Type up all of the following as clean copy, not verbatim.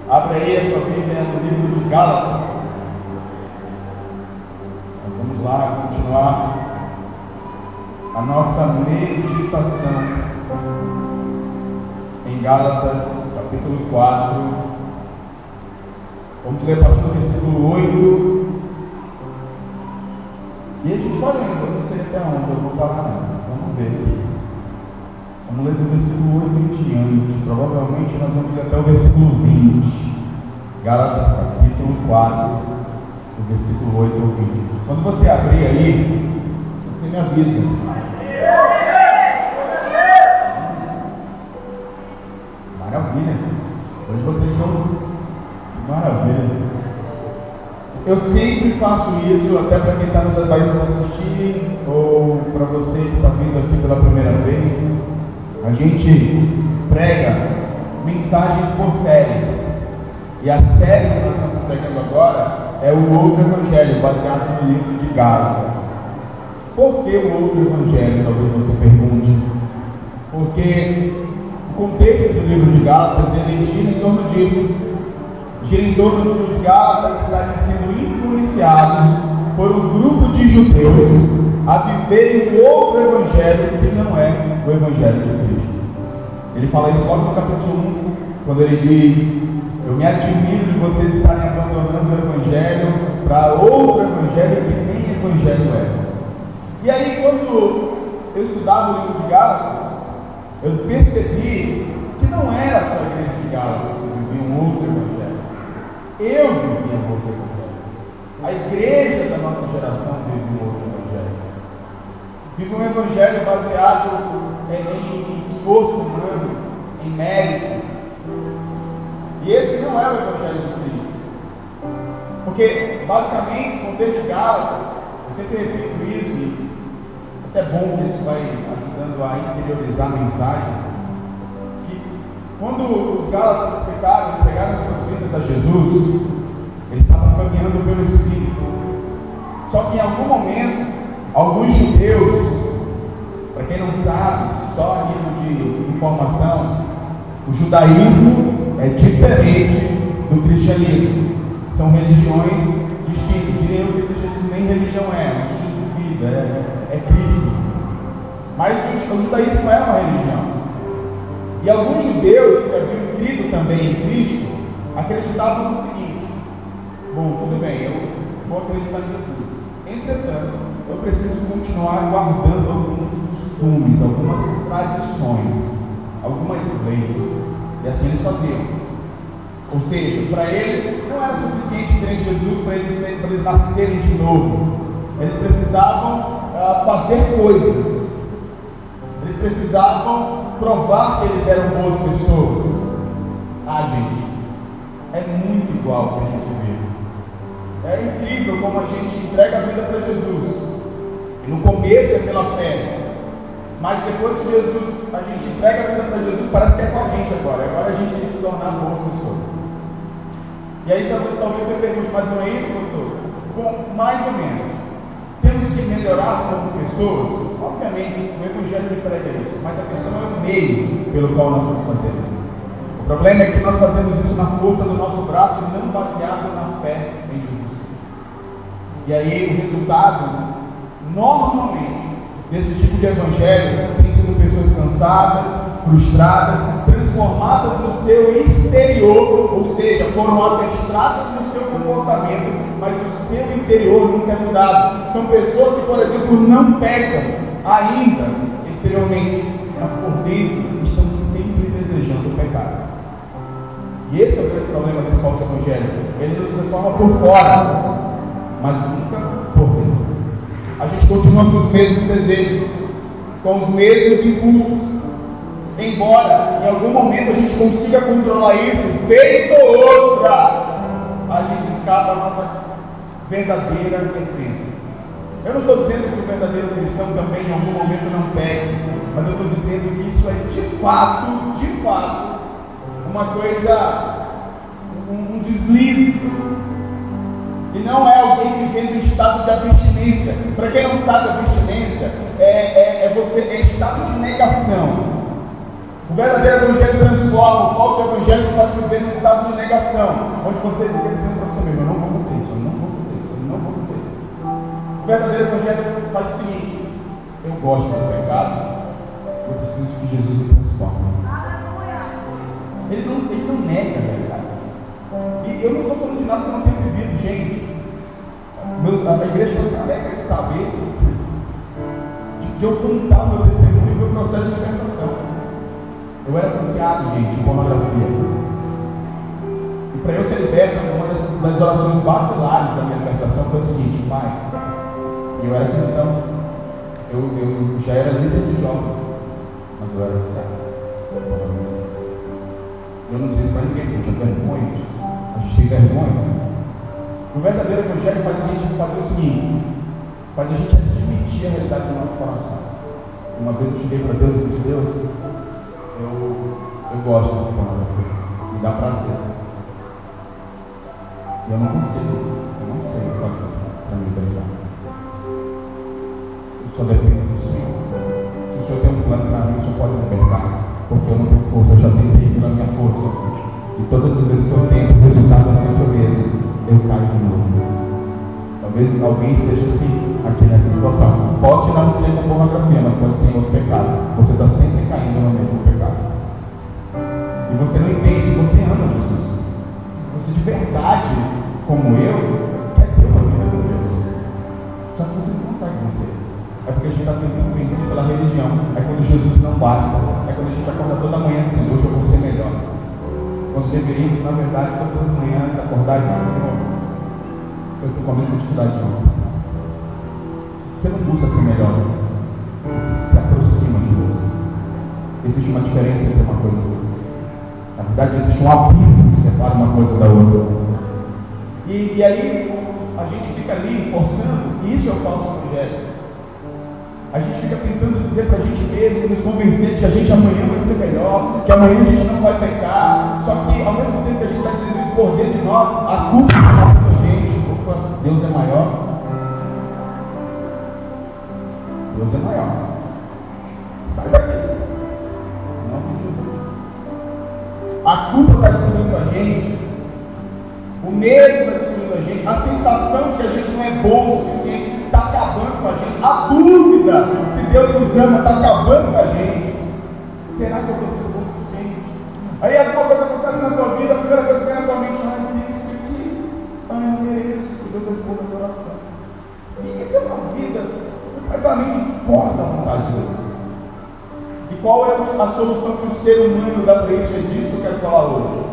Abre aí a sua Bíblia no livro de Gálatas. Nós vamos lá continuar a nossa meditação em Gálatas, capítulo 4. Vamos ler a partir do versículo 8. E a gente vai lendo, eu não sei até onde eu vou parar, não. Vamos ver aqui. Vamos ler do versículo 8 em diante. Provavelmente nós vamos ler até o versículo 20. Gálatas capítulo 4, do versículo 8 ao 20. Quando você abrir aí, você me avisa. Maravilha. Hoje vocês estão... Maravilha. Eu sempre faço isso, até para quem vai nos assistir, ou para você que está vindo aqui pela primeira vez. A gente prega mensagens por série. E a série que nós estamos pregando agora é o outro evangelho, baseado no livro de Gálatas. Por que o outro evangelho? Talvez você pergunte. Porque o contexto do livro de Gálatas, ele gira em torno disso. Gira em torno de os Gálatas estarem sendo influenciados por um grupo de judeus a viverem um outro evangelho que não é o evangelho de Cristo. Ele fala isso logo no capítulo 1, quando ele diz: eu me admiro de vocês estarem abandonando o evangelho para outro evangelho que nem evangelho é. E aí, quando eu estudava o livro de Gálatas, eu percebi que não era só a igreja de Gálatas que vivia um outro evangelho. Eu vivia um outro evangelho. A igreja da nossa geração vive um outro evangelho. Vive um evangelho baseado em esforço humano, em mérito. E esse não é o evangelho de Cristo. Porque, basicamente, o contexto de Gálatas, eu sempre repito isso, e até bom que isso vai ajudando a interiorizar a mensagem, que quando os Gálatas aceitaram, entregaram suas vidas a Jesus, eles estavam caminhando pelo Espírito. Só que em algum momento, alguns judeus, para quem não sabe, só a nível de informação, o judaísmo é diferente do cristianismo. São religiões distintas. Diria que o cristianismo nem religião é um estilo de vida, é Cristo. Mas o judaísmo é uma religião. E alguns judeus que haviam crido também em Cristo acreditavam no seguinte: bom, tudo bem, eu vou acreditar em Jesus. Entretanto, eu preciso continuar guardando alguns costumes, algumas tradições, algumas leis. E assim eles faziam. Ou seja, para eles não era suficiente crer em Jesus para eles nascerem de novo. Eles precisavam fazer coisas. Eles precisavam provar que eles eram boas pessoas. Gente, é muito igual ao que a gente vê. É incrível como a gente entrega a vida para Jesus. E no começo é pela fé. Mas depois que a gente entrega a vida para Jesus, parece que é com a gente agora. Agora a gente tem que se tornar boas pessoas. E aí talvez você pergunte: mas não é isso, pastor? Bom, mais ou menos. Temos que melhorar como pessoas? Obviamente, o Evangelho me prega isso. Mas a questão é o meio pelo qual nós vamos fazer isso. O problema é que nós fazemos isso na força do nosso braço e não baseado na fé em Jesus Cristo. E aí o resultado, normalmente, desse tipo de evangelho tem sido pessoas cansadas, frustradas, transformadas no seu exterior, ou seja, foram adestradas no seu comportamento, mas o seu interior nunca é mudado. São pessoas que, por exemplo, não pecam ainda exteriormente, mas por dentro estão sempre desejando o pecado. E esse é o grande problema desse falso evangelho. Ele nos transforma por fora, mas nunca por dentro. A gente continua com os mesmos desejos, com os mesmos impulsos, embora em algum momento a gente consiga controlar isso, vez ou outra, a gente escapa a nossa verdadeira essência. Eu não estou dizendo que o verdadeiro cristão também em algum momento não pegue, mas eu estou dizendo que isso é de fato, uma coisa, um deslize. E não é alguém vivendo em estado de abstinência. Para quem não sabe, abstinência é estado de negação. O verdadeiro evangelho transforma, o falso evangelho te faz viver num estado de negação, onde você fica dizendo para você mesmo: eu não vou fazer isso, eu não vou fazer isso, eu não vou fazer isso. O verdadeiro evangelho faz o seguinte: eu gosto do pecado, eu preciso que Jesus me transforme. Ele não nega a verdade. E eu não estou falando de nada que eu não tenho vivido, gente. A igreja está careca de saber, de eu contar o meu testemunho e o meu processo de libertação. Eu era viciado, gente, em pornografia. E para eu ser liberto, uma das orações basilares da minha libertação foi o seguinte: Pai, eu era cristão, eu já era líder de jovens, mas eu era viciado. Eu não disse para ninguém, porque eu tinha vergonha disso. A gente tem vergonha. O verdadeiro evangelho faz a gente fazer o seguinte: faz a gente admitir a realidade do nosso coração. Uma vez eu cheguei para Deus e disse: Deus, eu gosto de pornografia, me dá prazer. E eu não sei fazer para me libertar. Eu só dependo do Senhor. Se o Senhor tem um plano para mim, o Senhor pode me libertar, porque eu não tenho força, eu já tentei pela minha força. E todas as vezes que eu tento, o resultado é sempre o mesmo: eu caio de novo. Talvez alguém esteja assim, aqui nessa situação. Pode não ser com pornografia, mas pode ser em outro pecado. Você está sempre caindo no mesmo pecado. E você não entende, você ama Jesus. Você de verdade, como eu, quer ter uma vida com Deus. Só que você não consegue vencer. É porque a gente está tentando vencer pela religião. É quando Jesus não basta. É quando a gente acorda toda manhã dizendo: hoje eu vou ser melhor. Quando deveríamos, na verdade, todas as manhãs acordar e dizer: Senhor, eu estou com a mesma dificuldade de ontem. Você não busca ser melhor, você se aproxima de Deus. Existe uma diferença entre uma coisa e outra. Na verdade, existe um abismo que separa uma coisa da outra. E aí a gente fica ali forçando, e isso é o falso evangelho. A gente fica tentando dizer para a gente mesmo, nos convencer de que a gente amanhã vai ser melhor, que amanhã a gente não vai pecar. Só que ao mesmo tempo que a gente está dizendo isso por dentro de nós, a culpa está para a gente. Opa, Deus é maior. Deus é maior. Sai daqui. Não me ajuda. A culpa está destruindo a gente. O medo está destruindo a gente. A sensação de que a gente não é bom o suficiente está acabando com a gente. A dúvida se Deus nos ama está acabando com a gente. Será que eu vou ser bom o suficiente? Aí alguma coisa acontece na tua vida, a primeira coisa que vem na tua mente: ai, eu tenho isso aqui, ai, eu mereço que Deus responda a tua oração. E essa é uma vida completamente fora da vontade de Deus. E qual é a solução que o ser humano dá para isso? É disso que eu quero falar hoje.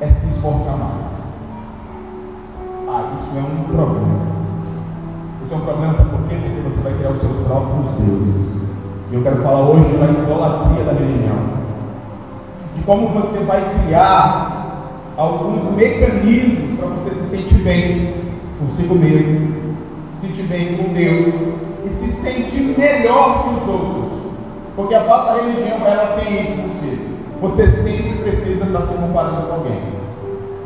É se esforçar mais. Isso é um problema. Isso é um problema, sabe por quê? Porque você vai criar os seus próprios deuses. E eu quero falar hoje da idolatria da religião. De como você vai criar alguns mecanismos para você se sentir bem consigo mesmo, se sentir bem com Deus e se sentir melhor que os outros. Porque a falsa religião, ela tem isso em si. Você sempre precisa estar se comparando com alguém.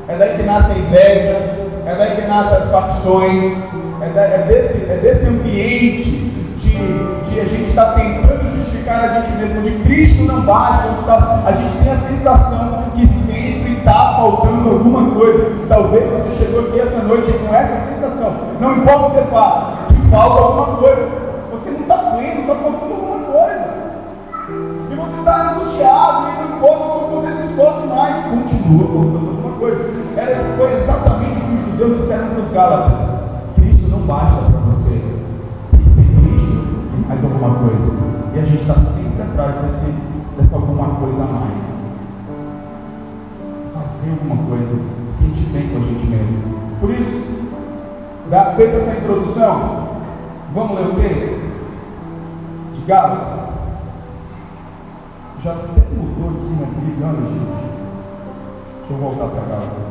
É daí que nasce a inveja, é daí que nascem as facções, é desse ambiente de a gente estar tentando justificar a gente mesmo, onde Cristo não basta, onde a gente tem a sensação que sempre está faltando alguma coisa. Talvez você chegou aqui essa noite com essa sensação. Não importa o que você faça, te falta alguma coisa. Você não está pleno, está faltando alguma coisa. E você está angustiado, e não importa como você se esforce mais, continua faltando alguma coisa. Foi exatamente o que os judeus disseram para os Gálatas: Cristo não basta para você, tem Cristo e mais alguma coisa. E a gente está sempre atrás dessa alguma coisa a mais. Fazer alguma coisa, sentir bem com a gente mesmo. Por isso, feita essa introdução, vamos ler o texto de Gálatas. Já até mudou aqui na Bíblia, olha, gente. Deixa eu voltar para Gálatas.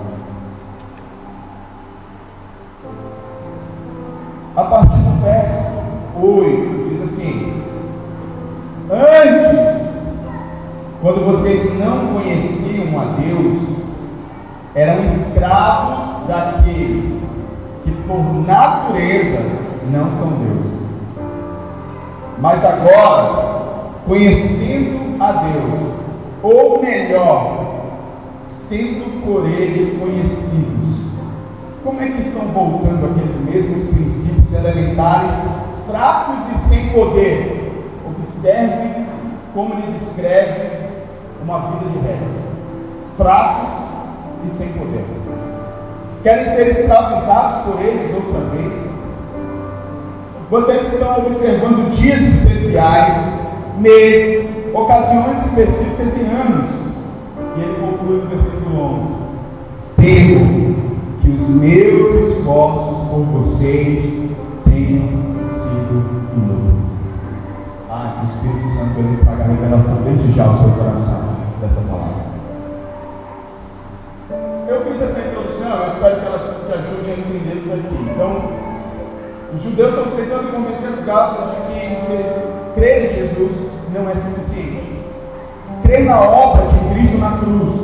A partir do verso 8, diz assim: antes, quando vocês não conheciam a Deus, eram escravos daqueles que por natureza não são deuses. Mas agora, conhecendo a Deus, ou melhor, sendo por Ele conhecidos. Como é que estão voltando aqueles mesmos princípios elementares, fracos e sem poder? Observe como ele descreve uma vida de regras: fracos e sem poder. Querem ser escravizados por eles outra vez? Vocês estão observando dias especiais, meses, ocasiões específicas e anos. E ele conclui no versículo 11: temo que os meus esforços por vocês tenham sido inúteis. Que o Espírito Santo ele traga a revelação desde já ao seu coração dessa palavra. Eu fiz essa introdução, eu espero que ela te ajude a entender tudo aqui. Então, os judeus estão tentando convencer os gálatas de que você crer em Jesus não é suficiente. Crer na obra de Cristo na cruz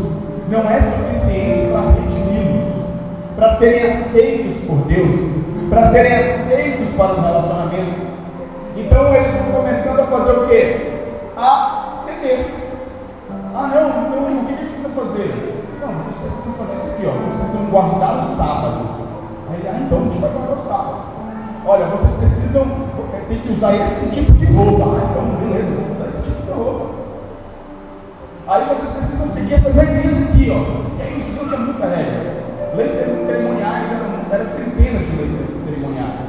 não é suficiente para redimi-los, para serem aceitos por Deus, para serem aceitos para um relacionamento. Então eles estão começando a fazer o quê? A ceder. Não, então o que precisa fazer? Não, vocês precisam fazer isso aqui, vocês precisam guardar o sábado. Aí, então a gente vai guardar o sábado. Olha, vocês precisam, tem que usar esse tipo de roupa. Então beleza, vamos usar esse tipo de roupa. Aí vocês precisam seguir essas regrinhas aqui, E aí o judeu tinha muita regra. Leis cerimoniais eram centenas de leis cerimoniais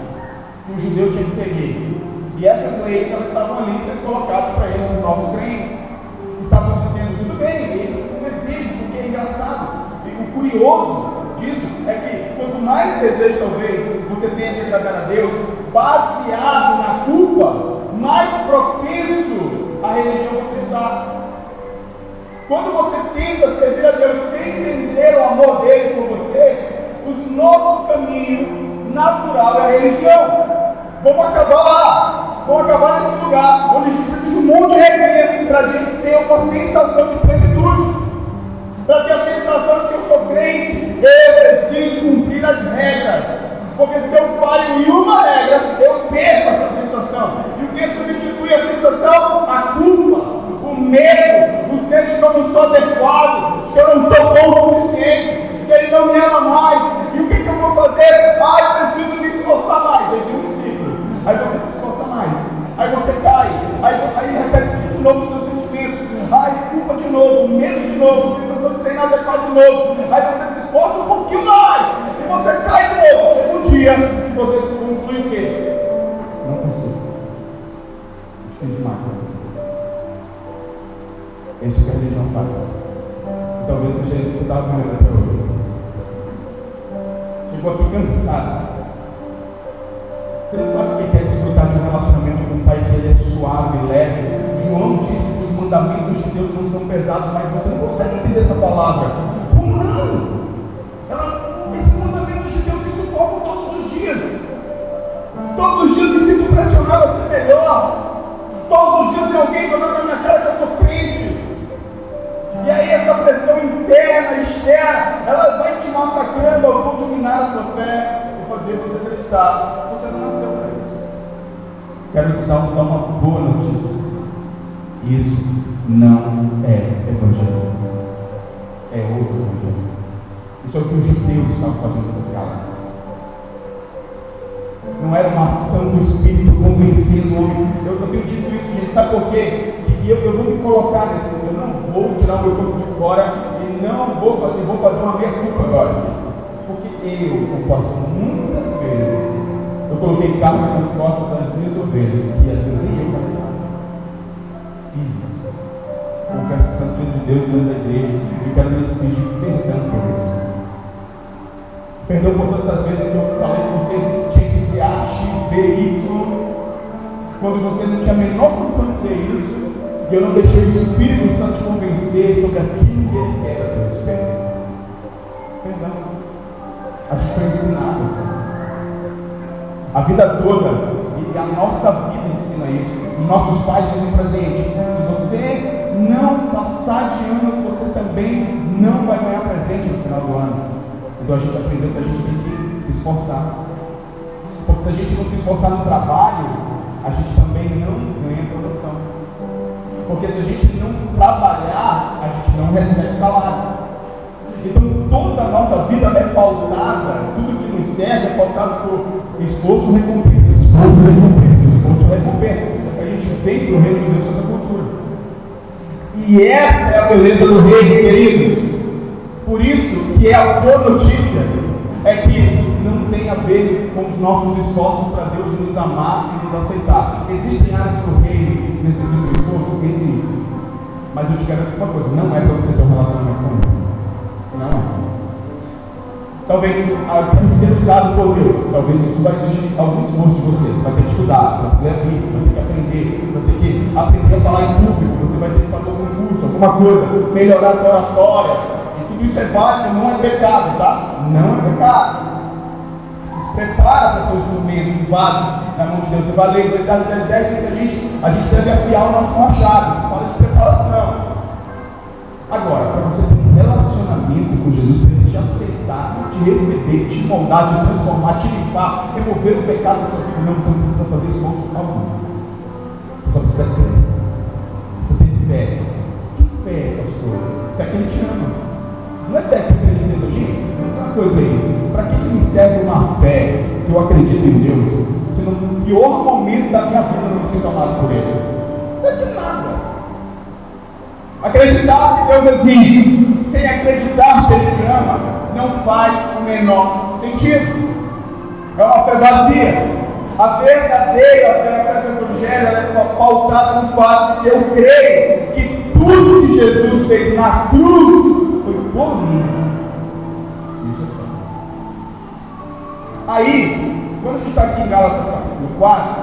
que o judeu tinha que seguir. E essas leis, elas estavam ali sendo colocadas para esses novos crentes. Estavam dizendo, tudo bem, eles não exigem, porque é engraçado. E o curioso disso é que quanto mais desejo, talvez, você tenha de agradar a Deus, baseado na culpa, mais propenso à religião você está. Quando você tenta servir a Deus sem entender o amor dele por você, o nosso caminho natural é a religião. Vamos acabar lá, vamos acabar nesse lugar, onde a gente precisa de um monte de regrinha para a gente ter uma sensação de plenitude, para ter a sensação de que eu sou crente, eu preciso cumprir as regras, porque se eu falho em uma regra, eu perco essa sensação. E o que substitui a sensação? A culpa, o medo, o senso de que eu não sou adequado, de que eu não sou bom o suficiente, que ele não me ama mais. E o que eu vou fazer? Preciso me esforçar mais. Aí vem um ciclo. Aí você se esforça mais. Aí você cai. Aí repete de novo os seus sentimentos. Culpa de novo, medo de novo, sensação de ser inadequado de novo. Aí você se esforça um pouquinho mais. E você cai de novo. Chega um dia e você conclui o quê? Não consigo. Difícil demais para mim. Isso que a religião faz. Talvez seja isso que você estava vivendo até hoje. Chegou aqui cansado. Você não sabe o que é desfrutar de um relacionamento com um pai que ele é suave, leve. João disse que os mandamentos de Deus não são pesados, mas você não consegue entender essa palavra. Como não? Esses mandamentos de Deus me sufocam todos os dias. Todos os dias me sinto pressionado a ser melhor. Todos os dias tem alguém jogando na minha cara que eu sou crente. E aí essa pressão interna e externa, ela vai te massacrando ao ponto de minar a tua fé e fazer você acreditar. Você não nasceu para isso. Quero te dar uma boa notícia. Isso não é evangelho. É outro evangelho. Isso é o que os judeus estavam fazendo com os gálatas. Não era uma ação do Espírito convencendo o homem. Eu tenho dito isso, gente, sabe por quê? Que eu vou me colocar nesse, eu não vou tirar o meu corpo de fora e não vou fazer uma meia culpa agora. Porque eu posso muitas vezes, eu coloquei carne na costa das minhas ovelhas, que às vezes nem eu carregava. Fiz isso. Confessando diante de Deus, diante da igreja, e quero lhes pedir perdão por isso. Perdão por todas as vezes que eu falei que você tinha que ser A, X, B, Y, quando você não tinha a menor condição de ser isso, e eu não deixei o Espírito Santo te convencer sobre aquilo que ele quer a teu respeito. Perdão. A gente foi ensinado assim. A vida toda, e a nossa vida ensina isso. Os nossos pais dizem pra gente: se você não passar de ano, você também não vai ganhar presente no final do ano. Então a gente aprendeu que a gente tem que se esforçar. Porque se a gente não se esforçar no trabalho, a gente também não ganha promoção. Porque se a gente não trabalhar, a gente não recebe salário. Então toda a nossa vida é pautada, tudo que nos serve é pautado por esforço, recompensa, esforço, recompensa, esforço, recompensa. A gente vem para o reino de Deus com essa cultura. E essa é a beleza do reino, queridos. Por isso que é a boa notícia é que não tem a ver com os nossos esforços para Deus nos amar e nos aceitar. Existem áreas do reino que necessitam de esforço? Existem. Mas eu te garanto uma coisa, não é para você ter um relacionamento com Ele. Não é. Talvez para ser usado por Deus, talvez isso vai exigir algum esforço de você. Você vai ter que estudar, você vai ter que ler a Bíblia, você vai ter que aprender, você vai ter que aprender a falar em público, você vai ter que fazer algum curso, alguma coisa, melhorar a sua oratória. E tudo isso é válido, não é pecado, tá? Não é pecado. Você se prepara para ser um instrumento básico na mão de Deus. Você vai ler Eclesiastes 10 diz que a gente deve afiar o nosso machado. Isso fala de preparação. Agora, para você ter um relacionamento com Jesus, para Ele te aceitar, te receber, te moldar, te transformar, te limpar, remover o pecado da sua vida, não, você não precisa fazer esforço algum. Você só precisa crer. Você tem fé. Que fé, pastor? Fé que Ele te ama. Não é fé que eu acredito em Deus, gente. Mas é uma coisa aí. Para que me serve uma fé que eu acredito em Deus, se no pior momento da minha vida eu não me sinto amado por Ele? Não serve de nada. Acreditar que Deus existe, sem acreditar que Ele me ama, não faz o menor sentido. É uma fé vazia. A verdadeira fé do Evangelho é pautada no fato de que eu creio que tudo que Jesus fez na cruz foi por mim. Isso é fé. Aí, quando a gente está aqui em Gálatas capítulo 4,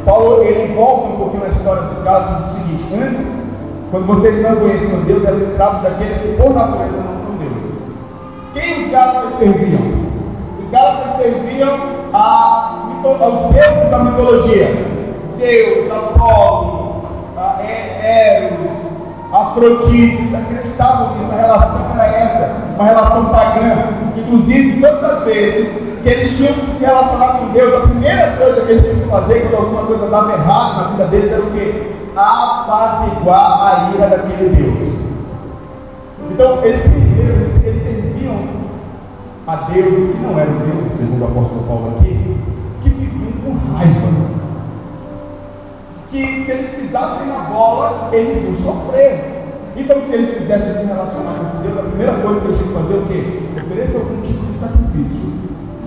Paulo ele volta um pouquinho na história dos Gálatas e diz o seguinte: antes, quando vocês não conheciam Deus, eram escravos daqueles que por natureza não são deuses. Quem os Gálatas serviam? Os Gálatas serviam aos deuses da mitologia: Zeus, Apolo, Eros, Afrodite. Eles acreditavam nisso. A relação era essa, uma relação pagã. Inclusive, todas as vezes que eles tinham que se relacionar com Deus, a primeira coisa que eles tinham que fazer quando alguma coisa dava errado na vida deles era o quê? Apaziguar a ira daquele Deus. Então eles serviam a deuses que não eram deuses, segundo o apóstolo Paulo aqui, que viviam com raiva, que se eles pisassem na bola, eles iam sofrer. Então, se eles quisessem se relacionar com esse Deus, a primeira coisa que eles tinham que fazer é o quê? Oferecer algum tipo de sacrifício,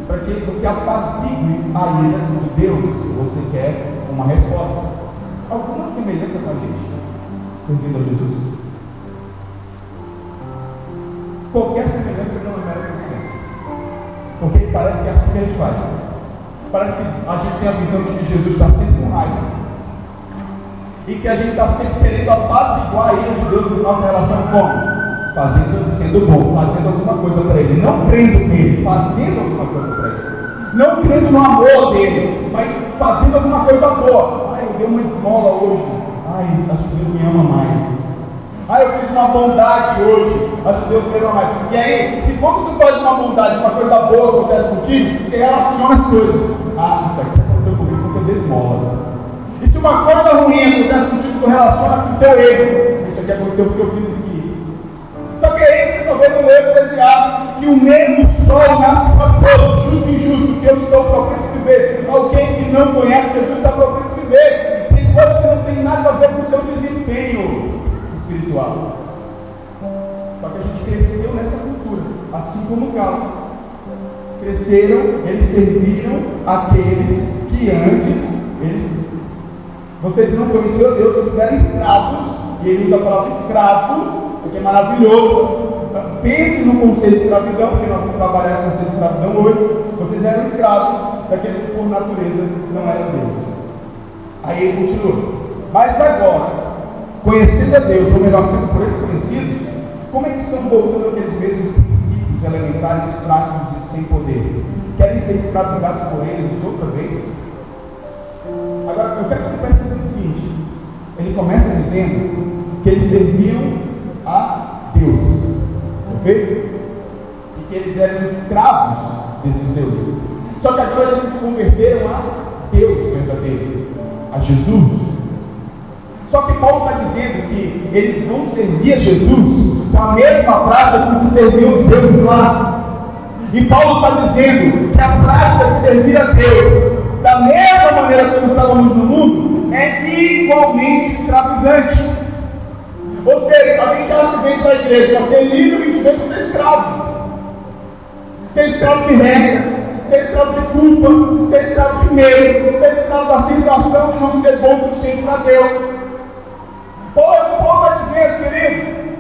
para que você apazigue a ira de Deus. Você quer uma resposta. Alguma semelhança com a gente, servindo a Jesus? Qualquer semelhança não é mera coincidência, porque parece que é assim que a gente faz. Parece que a gente tem a visão de que Jesus está sempre com raiva e que a gente está sempre querendo apaziguar a ira de Deus na nossa relação. Como? Sendo bom, fazendo alguma coisa para Ele, não crendo nele, fazendo alguma coisa para Ele, não crendo no amor dele, mas fazendo alguma coisa boa. Eu dei uma esmola hoje, acho que Deus me ama mais. Eu fiz uma bondade hoje, acho que Deus me ama mais. E aí, se quando tu faz uma bondade, uma coisa boa acontece contigo, você relaciona as coisas. Isso aqui aconteceu comigo porque eu dei esmola. E se uma coisa ruim acontece contigo, tu relaciona com o teu erro. Isso aqui aconteceu porque eu fiz aqui. Só que aí você está vendo no erro Eclesiastes que o mesmo sol nasce para todos, justo e injusto, que eu estou propenso a viver. Alguém que não conhece Jesus está propenso a viver. Tem coisas que não tem nada a ver com o seu desempenho espiritual. Só que a gente cresceu nessa cultura, assim como os Gálatas. Cresceram, eles serviram aqueles que antes vocês não conheciam Deus, vocês eram escravos. E ele usa a palavra escravo, isso aqui é maravilhoso. Pense no conceito de escravidão, porque nós vamos trabalhar esse conceito de escravidão hoje. Vocês eram escravos daqueles que por natureza não eram deuses. Aí ele continua: mas agora, conhecendo a Deus, ou melhor, sendo por eles conhecidos, como é que estão voltando aqueles mesmos princípios elementares, fracos e sem poder? Querem ser escravizados por eles outra vez? Agora, eu quero que você preste atenção no seguinte: ele começa dizendo que eles serviam a deuses, perfeito? E que eles eram escravos desses deuses. Só que agora eles se converteram a Deus verdadeiro, a Jesus. Só que Paulo está dizendo que eles vão servir a Jesus com a mesma prática como que serviam os deuses lá. E Paulo está dizendo que a prática de servir a Deus da mesma maneira como estávamos no mundo é igualmente escravizante. Ou seja, a gente acha que vem para a igreja para ser livre e a gente vem para ser escravo. Ser escravo de regra, ser escravo de culpa, ser escravo de medo, ser escravo da sensação de não ser bom o suficiente para Deus. Paulo está dizendo, querido,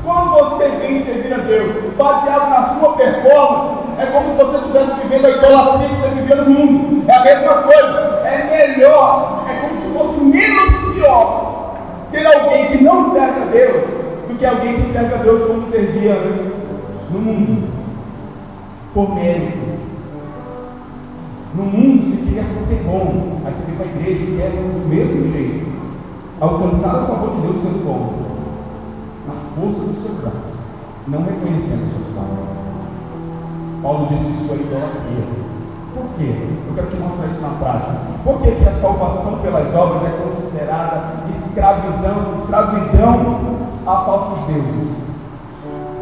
quando você vem servir a Deus baseado na sua performance, é como se você estivesse vivendo a idolatria que você vivia no mundo. É a mesma coisa, é melhor, é como se fosse menos pior ser alguém que não serve a Deus do que alguém que serve a Deus como servia antes no mundo, por mérito. No mundo se queria ser bom, aí você vem para a igreja e quer do mesmo jeito alcançar o favor de Deus sendo bom, na força do seu braço, não reconhecendo suas falhas. Paulo diz que isso é idolatria. Por quê? Eu quero te mostrar isso na prática. Por que que a salvação pelas obras é considerada escravidão a falsos deuses?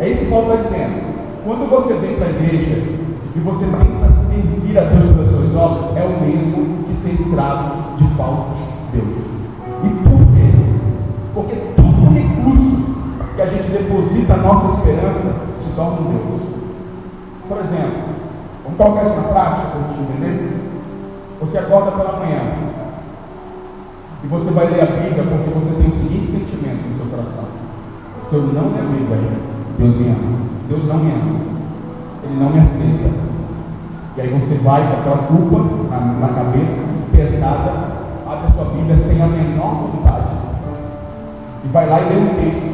É isso que Paulo está dizendo. Quando você vem para a igreja e você tenta servir a Deus pelas suas obras, é o mesmo que ser escravo de falsos deuses. E por quê? Porque todo recurso que a gente deposita a nossa esperança se torna um Deus. Por exemplo, vamos colocar isso na prática para a gente entender? Você acorda pela manhã e você vai ler a Bíblia porque você tem o seguinte sentimento no seu coração: se eu não ler a Bíblia, Deus me ama. Deus não me ama, Ele não me aceita. E aí você vai com aquela culpa na cabeça, pesada, abre a sua Bíblia sem a menor vontade e vai lá e lê um texto,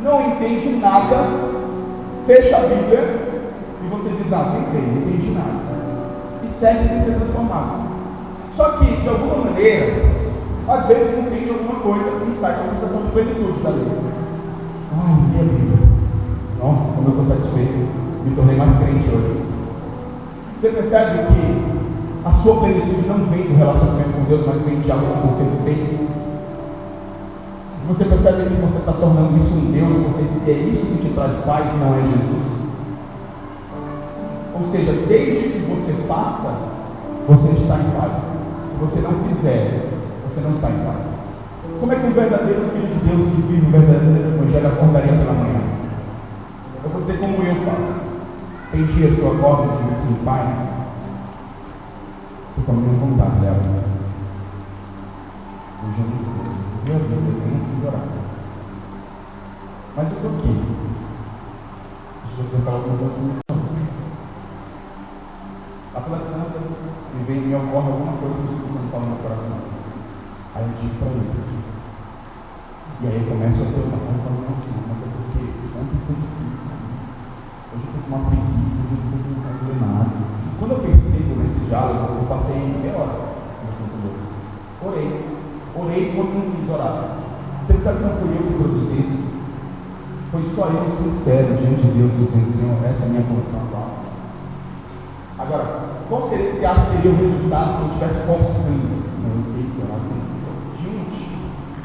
não entende nada, fecha a Bíblia e você diz: tentei, não entendi nada, e segue sem ser transformado. Só que, de alguma maneira, às vezes você entende alguma coisa e sai com a sensação de plenitude da lei. Minha Bíblia, nossa, como eu estou satisfeito, me tornei mais crente hoje. Você percebe que a sua plenitude não vem do relacionamento com Deus, mas vem de algo que você fez. Você percebe que você está tornando isso um Deus, porque se é isso que te traz paz, não é Jesus. Ou seja, desde que você faça, você está em paz. Se você não fizer, você não está em paz. Como é que um verdadeiro filho de Deus que vive o verdadeiro evangelho acordaria pela manhã? Eu vou dizer como eu faço. Tem dias que eu acordo e digo assim: Pai, estou com a minha vontade dela. Hoje eu não vi a Bíblia, eu não fui orar. Mas eu estou aqui. Deixa eu dizer para alguma coisa. A palestrante me ocorre alguma coisa que o Espírito Santo fala no meu coração. Aí eu digo para ele. E aí eu começo a ter uma coisa e falo: não, Senhor, mas é porque ontem foi difícil. Hoje eu estou com uma preguiça, hoje eu não estou com nada. E quando eu percebo nesse diálogo, eu passei meia hora conversando com Deus. Orei quando não quis orar. Você sabe que não fui eu que produzi isso? Foi só eu sincero diante de Deus, dizendo: Senhor, essa é a minha posição atual. Agora, qual seria, você acha que seria o resultado se eu estivesse forçando? Não, eu tenho que orar. Gente,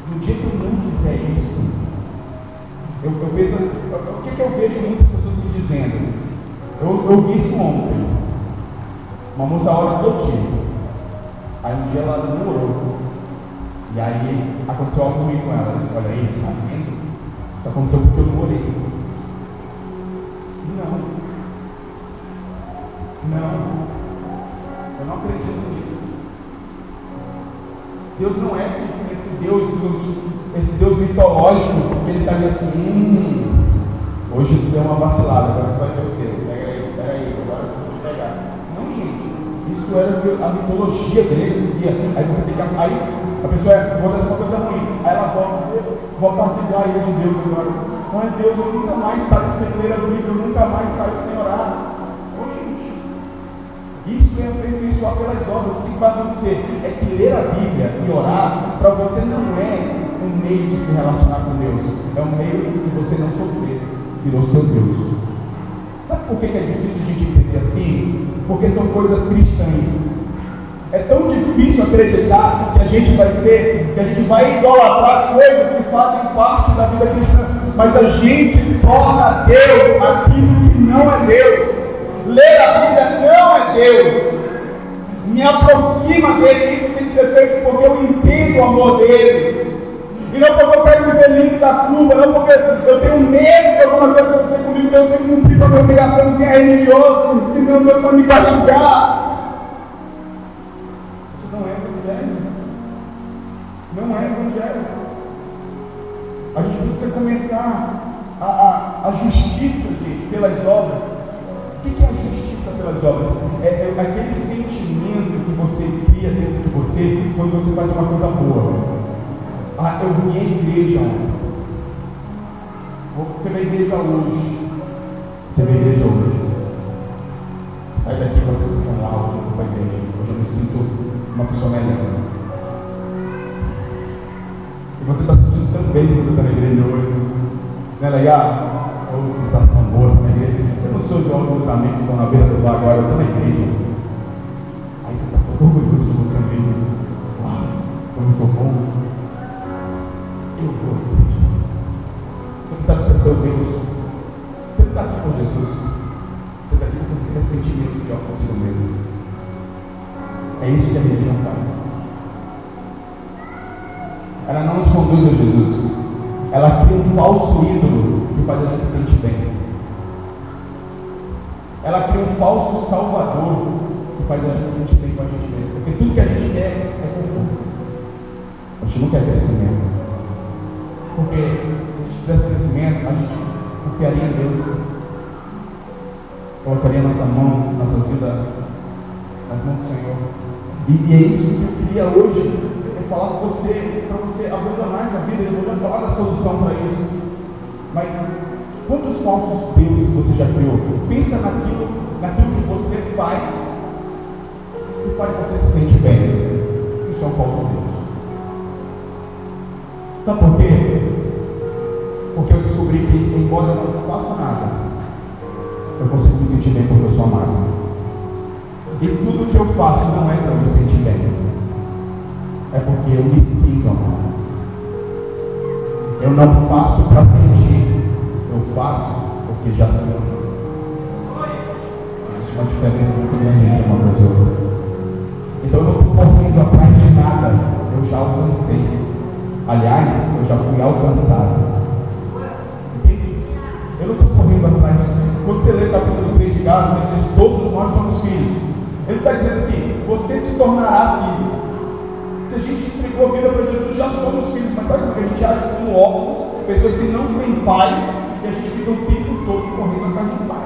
no dia que eu não fizer isso, eu penso, o que eu vejo muitas pessoas me dizendo? Eu vi isso ontem. Uma moça ora todo dia. Aí um dia ela não orou. E aí aconteceu algo ruim com ela. Ela disse: olha aí, tá vendo? Isso aconteceu porque eu não orei. Não. Eu não acredito nisso. Deus não é esse Deus mitológico que ele está ali assim: hoje tu deu uma vacilada, agora tu vai ver o quê? Peraí, agora eu vou te pegar. Não, gente, isso era a mitologia grega dizia. Aí você tem que. Aí a pessoa acontece uma coisa ruim, aí ela volta: vou apaziguar a ira de Deus agora. Ai, Deus, eu nunca mais saio sem ler a Bíblia, eu nunca mais saio sem orar. Ô, gente, isso é aperfeiçoar pelas obras. O que vai acontecer é que ler a Bíblia e orar para você não é um meio de se relacionar com Deus, é um meio de você não sofrer, virou seu Deus. Sabe por que é difícil a gente entender assim? Porque são coisas cristãs. É tão difícil acreditar que a gente vai idolatrar coisas que fazem parte da vida cristã, mas a gente torna Deus aquilo que não é Deus. Ler a Bíblia não é Deus. Me aproxima dele, isso tem que ser feito porque eu entendo o amor dele. E não porque eu quero viver livre da culpa, não porque eu tenho medo de alguma coisa acontecer comigo, eu tenho que cumprir com a minha obrigação de ser religioso, senão Deus vai me castigar. Isso não é evangelho. Não é evangelho. A gente precisa começar a justiça, gente, pelas obras. O que é a justiça pelas obras? É aquele sentimento que você cria dentro de você quando você faz uma coisa boa. Eu vim à igreja ontem. Você vai à igreja hoje. Você vai à igreja hoje. Você sai daqui com a sensação alta que vai à igreja. Hoje eu me sinto uma pessoa melhor. E você está se sentindo tão bem que você está na igreja hoje. Não é legal? Ou sensação boa na igreja. Eu não sou igual alguns amigos que estão na beira do bar agora, eu estou na igreja. Aí você está todo orgulhoso de você mesmo. Uau, como eu sou bom. Eu vou à igreja. Você não sabe se é seu Deus. Você não está aqui com Jesus. Você está aqui porque você quer sentimentos de algo consigo mesmo. É isso que a religião faz. Ela não nos conduz a Jesus. Ela cria um falso ídolo que faz a gente se sentir bem. Ela cria um falso salvador que faz a gente se sentir bem com a gente mesmo. Porque tudo que a gente quer é conforto. A gente não quer crescimento. Porque se a gente quisesse crescimento, a gente confiaria em Deus. Colocaria nossa mão, nossa vida nas mãos do Senhor. E é isso que eu queria hoje. Falar com você, para você abandonar essa vida. Eu vou falar da solução para isso. Mas quantos falsos deuses você já criou? Pensa naquilo que você faz e faz você se sentir bem. Isso é um falso Deus. Sabe por quê? Porque eu descobri que, embora eu não faça nada, eu consigo me sentir bem porque eu sou amado. E tudo que eu faço não é para eu me sentir bem. É porque eu me sinto amado. Eu não faço para sentir, eu faço porque já sinto. Existe uma diferença muito grande entre uma coisa e outra. Então eu não estou correndo atrás de nada, eu já alcancei. Aliás, eu já fui alcançado. Entende? Eu não estou correndo atrás. Quando você lê o capítulo 3 de Gálatas, ele diz: todos nós somos filhos. Ele está dizendo assim: você se tornará filho. Se a gente entregou a vida para Jesus, já somos filhos. Mas sabe por que a gente age como órfãos, pessoas que não têm pai, e a gente fica o tempo todo correndo atrás do pai?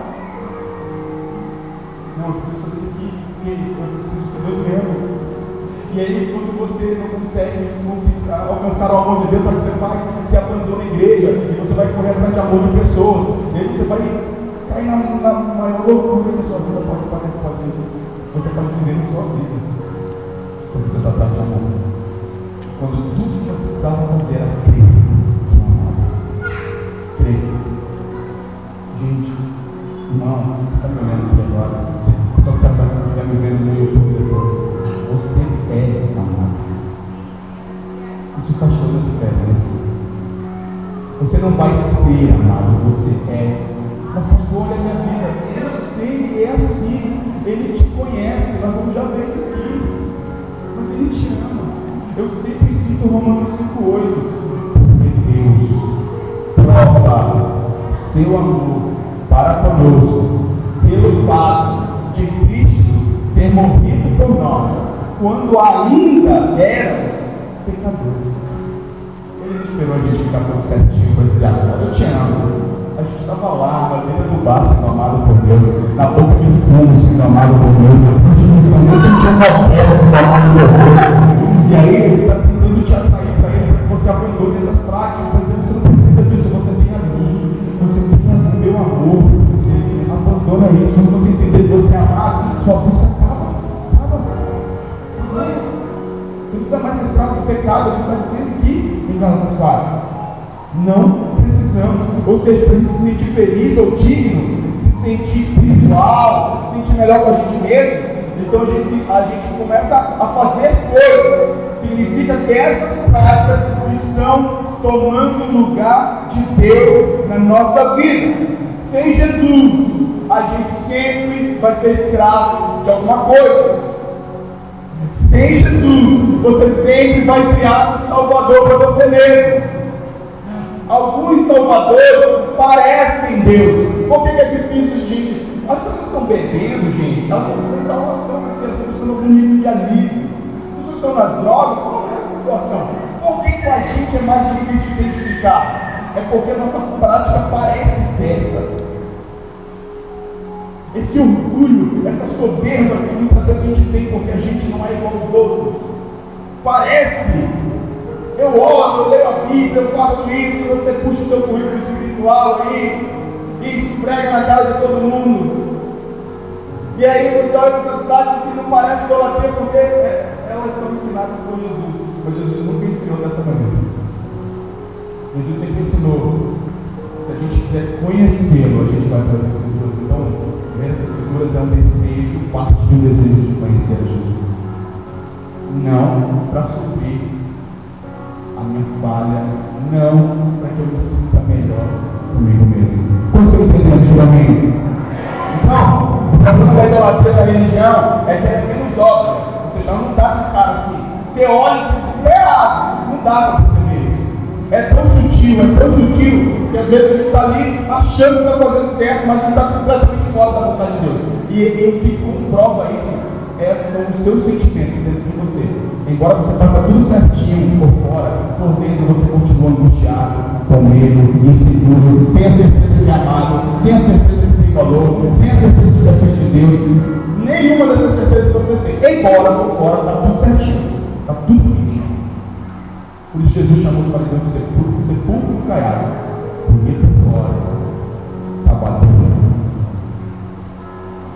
Não, eu preciso fazer isso aqui, eu preciso de Deus mesmo. E aí, quando você não consegue alcançar o amor de Deus, sabe o que você faz? Você abandona a igreja e você vai correr atrás de amor de pessoas. E aí você vai cair na maior loucura da sua vida. Você pode viver na sua vida. Quando você está atrás de amor. Quando tudo que você precisava fazer era crer que é amado. Crer. Gente, irmão, você está me olhando aqui agora. Só que está me vendo no YouTube depois. Você é amado. Isso faz toda a diferença. Você não vai ser amado, você é. Mas pastor, olha a minha vida. Eu sei, é assim. Ele te conhece, nós vamos já ver isso aqui. Mas Ele te ama. Eu sempre cito Romanos 5,8. Porque Deus prova o seu amor para conosco pelo fato de Cristo ter morrido por nós quando ainda éramos pecadores. Ele não esperou a gente ficar tudo certinho para dizer: agora eu te amo. A gente estava lá, na beira do bar, sendo amado por Deus, na boca de fumo, sendo amado por Deus, na dimensão muito de um hotel, sendo amado por Deus. E aí ele está tentando te atrair para ele, para que você abandone essas práticas, está dizendo: você não precisa disso, você tem a mim, você tem o meu amor, você abandona isso. Quando você entender que você é amado, sua busca acaba. Você não precisa mais ser escravo do pecado. Ele está dizendo aqui em Gálatas 4. Não precisamos. Ou seja, para a gente se sentir feliz ou digno, se sentir espiritual, se sentir melhor com a gente mesmo, Então a gente começa a fazer coisas. Significa que essas práticas estão tomando lugar de Deus na nossa vida. Sem Jesus, a gente sempre vai ser escravo de alguma coisa. Sem Jesus, você sempre vai criar um salvador para você mesmo. Alguns salvadores parecem Deus. Por que é difícil, gente? As pessoas estão bebendo, gente, elas não buscam salvação, mas elas estão buscando algum nível de alívio. As pessoas estão nas drogas, estão na mesma situação. Por que com a gente é mais difícil de identificar? É porque a nossa prática parece certa. Esse orgulho, essa soberba que muitas vezes a gente tem porque a gente não é igual aos outros. Parece. Eu oro, eu leio a Bíblia, eu faço isso, você puxa o seu currículo espiritual aí e esfrega na cara de todo mundo. E aí você olha para essas práticas e não parece idolatria porque elas são ensinadas por Jesus. Mas Jesus nunca ensinou dessa maneira. Jesus sempre ensinou. Se a gente quiser conhecê-lo, a gente vai para as Escrituras. Então, ler as Escrituras é um desejo, parte de um desejo de conhecer a Jesus. Não para suprir a minha falha, não para que eu me sinta melhor comigo mesmo. Você entendeu, diga amém? Então, o problema da idolatria da religião é que ela é menos óbvia. Você já não dá com cara assim. Você olha e diz assim, errado. Não dá para perceber isso. É tão sutil, que às vezes a gente está ali achando que está fazendo certo, mas não está completamente fora da vontade de Deus. E o que comprova isso são os seus sentimentos dentro de você. Embora você faça tudo certinho por fora, por dentro você continua angustiado, com medo, inseguro, sem a certeza de amado, sem a certeza de que tem valor, sem a certeza de que é filho de Deus. Nenhuma dessas certezas você tem. Embora por fora está tudo certinho, está tudo bonitinho. Por isso Jesus chamou os fariseus de sepulcro e caiado, porque por fora está batendo.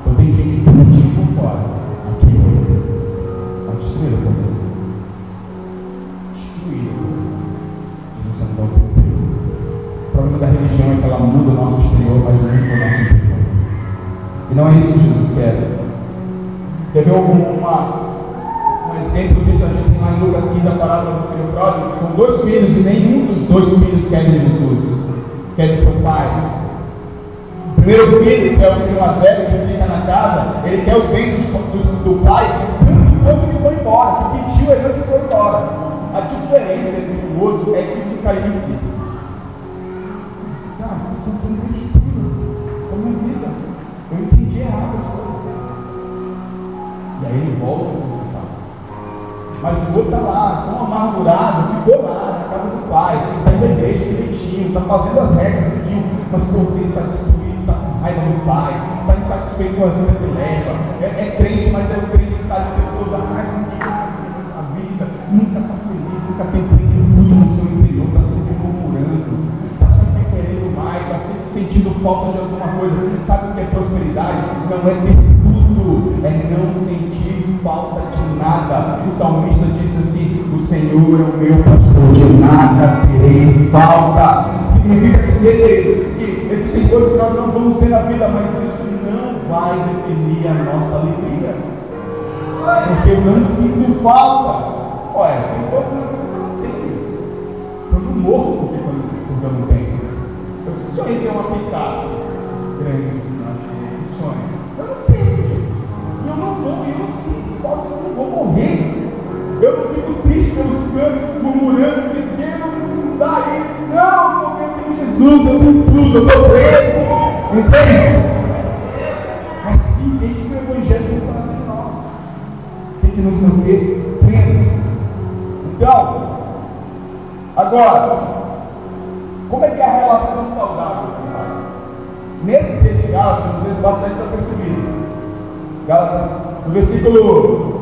Então tem gente bonitinha por fora, aqui está destruída por dentro. Jesus não dá o tempo. O problema da religião é que ela muda o nosso exterior, mas não muda o nosso interior. E não é isso que Jesus quer. Quer ver um exemplo disso? A gente tem lá em Lucas 15 a parábola do filho pródigo. São dois filhos e nenhum dos dois filhos querem Jesus, querem seu pai. O primeiro filho, que é o filho mais velho, que fica na casa, ele quer os bens do pai, tanto quanto ele foi embora, que pediu a herança e foi embora. A diferença entre o outro é que ele caiu em si. Ele disse, cara, eu estou sendo destruído com a minha vida. Eu entendi errado as coisas. E aí ele volta para o seu pai. Mas o outro está lá, tão amargurado, ficou lá na casa do pai, está indo à igreja direitinho, está fazendo as regras direitinho, mas por dentro está destruído, está com raiva do pai, está insatisfeito com a vida que leva. É crente, mas é o crente que está ali todo essa vida, nunca está feliz, nunca tem plenitude no seu interior, está sempre murmurando, está sempre querendo mais, está sempre sentindo falta de alguma coisa. Sabe o que é prosperidade? Não é ter tudo, é não sentir falta de nada. O salmista disse assim: o Senhor é o meu pastor, de nada terei falta. Significa dizer, querido, que existem coisas que nós não vamos ter na vida, mas isso não vai definir a nossa alegria, porque eu não sinto falta. Olha, tem coisas que eu não tenho. Eu não morro porque eu não tenho. Eu sonhei ter uma picada grande, um sonho. Eu não tenho, gente. E eu não vou, eu não sinto falta, eu não vou morrer. Eu não fico triste pelos cantos, murmurando que Deus não dá isso. Não, porque eu tenho Jesus, eu tenho tudo, eu estou pleno. Entende? Assim, é isso que o Evangelho tem que fazer em nós. Tem que nos manter plenos. Então, agora, como é que é a relação saudável com o Pai? Nesse texto de Gálatas, às vezes bastante desapercebido. Gálatas, no versículo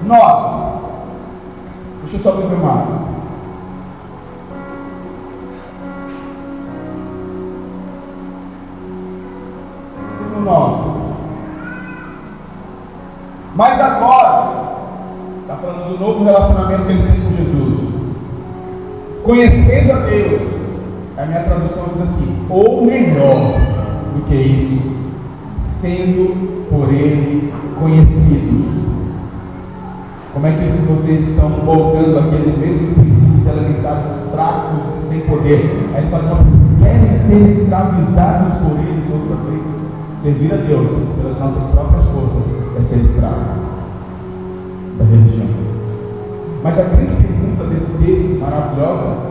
9. Deixa eu só confirmar. Versículo 9. Mas agora, está falando do novo relacionamento que eles têm com Jesus. Conhecendo a Deus, a minha tradução diz assim: ou melhor do que isso, sendo por Ele conhecidos. Como é que vocês estão voltando àqueles mesmos princípios elementares, fracos e sem poder? Aí ele faz uma pergunta: querem ser escravizados por eles outra vez? Servir a Deus pelas nossas próprias forças é ser escravo da religião. Mas a grande pergunta desse texto maravilhosa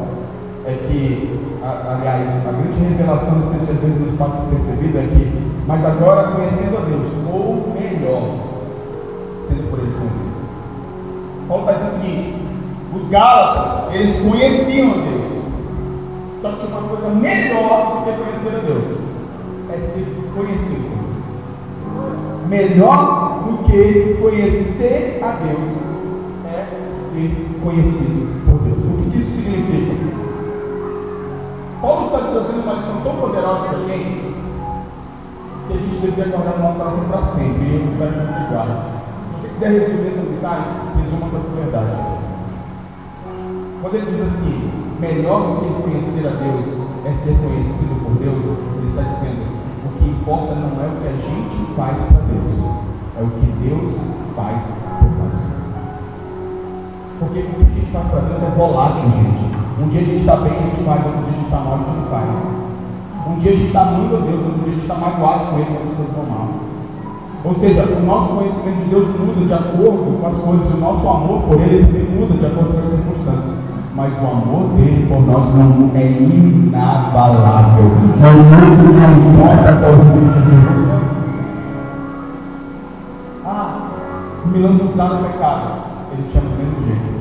é que, aliás, a grande revelação desse texto, às vezes nos pode ser percebida, é que, mas agora conhecendo a Deus, ou melhor, sendo por eles conhecido. Paulo está dizendo o seguinte: os Gálatas, eles conheciam a Deus, só que tinha uma coisa melhor do que conhecer a Deus, é ser conhecido. Melhor do que conhecer a Deus é ser conhecido por Deus. O que isso significa? Paulo está trazendo uma lição tão poderosa para a gente, que a gente deveria guardar no nosso coração para sempre, e eu espero que você guarde. Se você quiser resumir essa mensagem, resuma com essa verdade. Quando ele diz assim, melhor do que conhecer a Deus é ser conhecido por Deus, ele está dizendo: o que importa não é o que a gente faz para Deus, é o que Deus faz por nós. Porque o que a gente faz para Deus é volátil, gente. Um dia a gente está bem, a gente faz; outro dia a gente está mal, a gente não faz. Um dia a gente está amando a Deus, outro dia a gente está magoado com Ele quando as coisas vão mal. Ou seja, o nosso conhecimento de Deus muda de acordo com as coisas, o nosso amor por Ele também muda de acordo com as circunstâncias. Mas o amor dele por nós não é inabalável. Não importa qual seja a circunstância. Milano não está no pecado, ele te ama do mesmo jeito.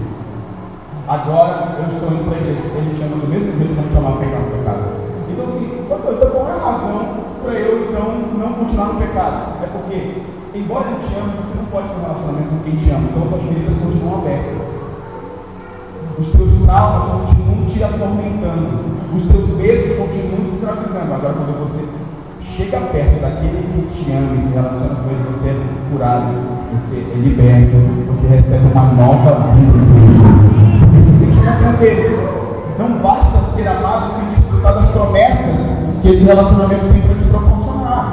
Agora eu estou indo para a igreja, ele te ama do mesmo jeito que não te amava pecado no pecado. Então, assim, pastor, então qual é a razão para eu então não continuar no pecado? É porque, embora ele te ame, você não pode ter um relacionamento com quem te ama. Então as tuas feridas continuam abertas. Os teus traumas continuam te atormentando. Os teus medos continuam te escravizando. Agora, quando você chega perto daquele que te ama e se relaciona com ele, você é curado, você é liberto, você recebe uma nova vida em Cristo. Você tem que chegar perto dele. Não basta ser amado sem desfrutar das promessas que esse relacionamento tem para te proporcionar.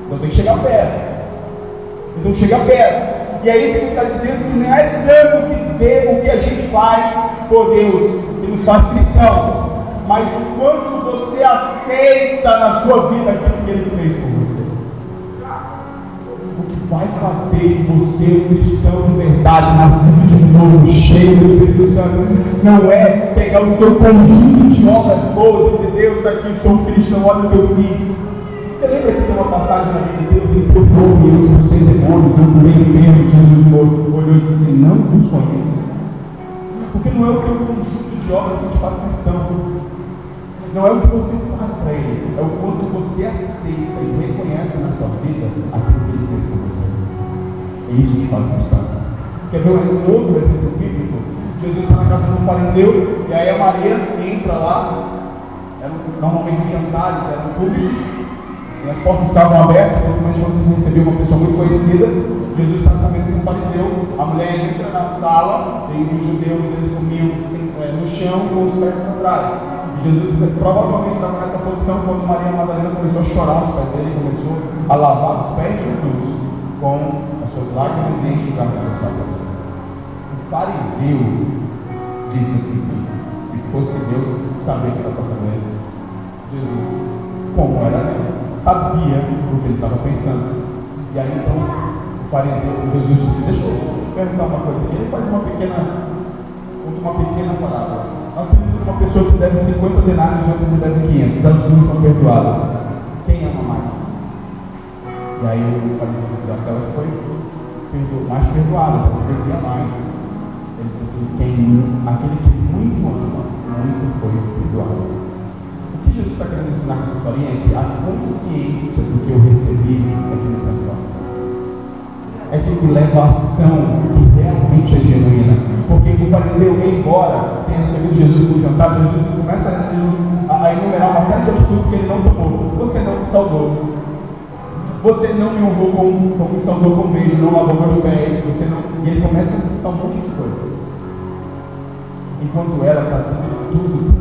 Então tem que chegar perto. Então chega perto. E aí ele está dizendo que não é tanto o que a gente faz por Deus, que nos faz cristãos, mas o quanto você aceita na sua vida aquilo que Ele fez por você. O que vai fazer de você um cristão de verdade, nascido de novo, cheio do Espírito Santo, não é pegar o seu conjunto de obras boas e dizer: Deus, está aqui, eu sou um cristão, olha o que eu fiz. Você lembra que tem uma passagem na Bíblia: Deus encontrou eles por ser demônios, não curei enfermos? Jesus olhou e disse assim: não os conheço. Porque não é o teu conjunto de obras que te faz cristão. Não é o que você faz para Ele, é o quanto você aceita e reconhece na sua vida aquilo que Ele fez por você. É isso que faz cristão. Quer ver um outro exemplo bíblico? Jesus está na casa de um fariseu, e aí a Maria entra lá. Normalmente os jantares eram públicos, e as portas estavam abertas, principalmente quando se recebia uma pessoa muito conhecida. Jesus está comendo com um fariseu, a mulher entra na sala, e os judeus eles comiam no chão com os pés para trás. Jesus provavelmente estava nessa posição quando Maria Madalena começou a chorar os pés dele, começou a lavar os pés de Jesus com as suas lágrimas e enxugar com as suas lágrimas. O fariseu disse assim: se fosse Deus, sabia que estava fazendo. Jesus, como era Deus, sabia o que ele estava pensando. E aí então o fariseu, Jesus disse: deixa eu te perguntar uma coisa aqui. Ele faz uma pequena parábola. Nós temos uma pessoa que deve 50 denários e outra que deve 500. As duas são perdoadas. Quem ama mais? E aí o fariseu disse: aquela que foi mais perdoada, porque devia mais. Ele disse assim: aquele que muito ama, muito foi perdoado. O que Jesus está querendo ensinar nessa historinha é que a consciência do que eu recebi é que me transforma. É que me leva a ação que realmente é genuína. Porque o fariseu, embora tenha recebido Jesus por jantar, Jesus começa a enumerar uma série de atitudes que ele não tomou. Você não me saudou. Você não me honrou como me saudou com um beijo, não lavou meus pés. E ele começa a citar um monte de coisa. Enquanto ela está tudo.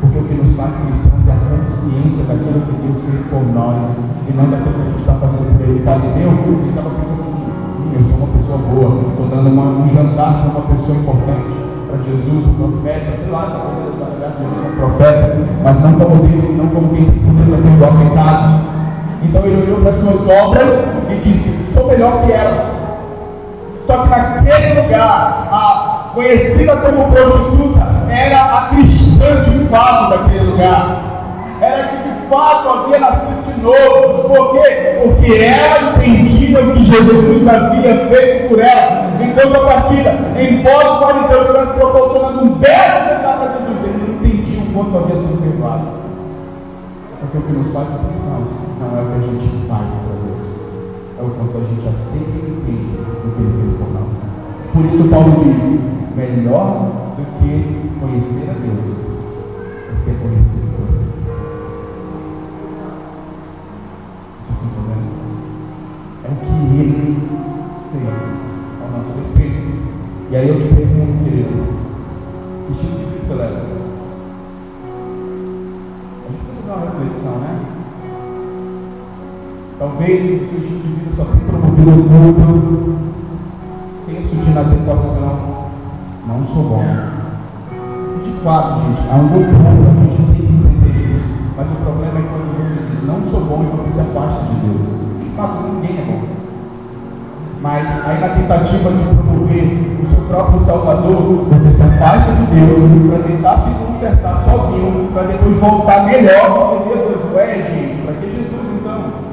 Porque o o que nos faz cristãos é a consciência daquilo que Deus fez por nós e não daquilo que a gente está fazendo por ele. O fariseu, ele estava pensando assim: eu sou uma pessoa boa, estou dando um jantar para uma pessoa importante, para Jesus, um profeta, sei lá, está fazendo Jesus é um profeta, mas não como Deus, não como quem tem poder para perdoar pecados. Então ele olhou para as suas obras e disse: sou melhor que ela. Só que naquele lugar, a conhecida como prostituta era a cristã de fato daquele lugar. Era que de fato havia nascido de novo. Por quê? Porque ela entendia o que Jesus havia feito por ela. Enquanto a partida, embora o fariseu estivesse proporcionando um belo jantar para Jesus, ele não entendia o quanto havia sido perdoado. Porque o que nos faz cristãos não é o que a gente faz para Deus, é o quanto a gente aceita e entende o que ele fez por nós. Por isso Paulo diz: melhor do que conhecer a Deus é ser conhecido por ele. Vocês estão entendendo? É o que ele fez ao nosso respeito. E aí eu te pergunto, querido, que tipo de vida você leva? A gente precisa fazer uma reflexão, né? Talvez o seu estilo de vida só tenha promovido orgulho, senso de inadequação. Não sou bom. E de fato, gente, há um orgulho, a gente tem que entender isso. Mas o problema é quando você diz não sou bom e você se afasta de Deus. De fato, ninguém é bom. Mas aí na tentativa de promover o seu próprio Salvador, você se afasta de Deus para tentar se consertar sozinho, para depois voltar melhor e servir a Deus. Ué, gente, para que Jesus então?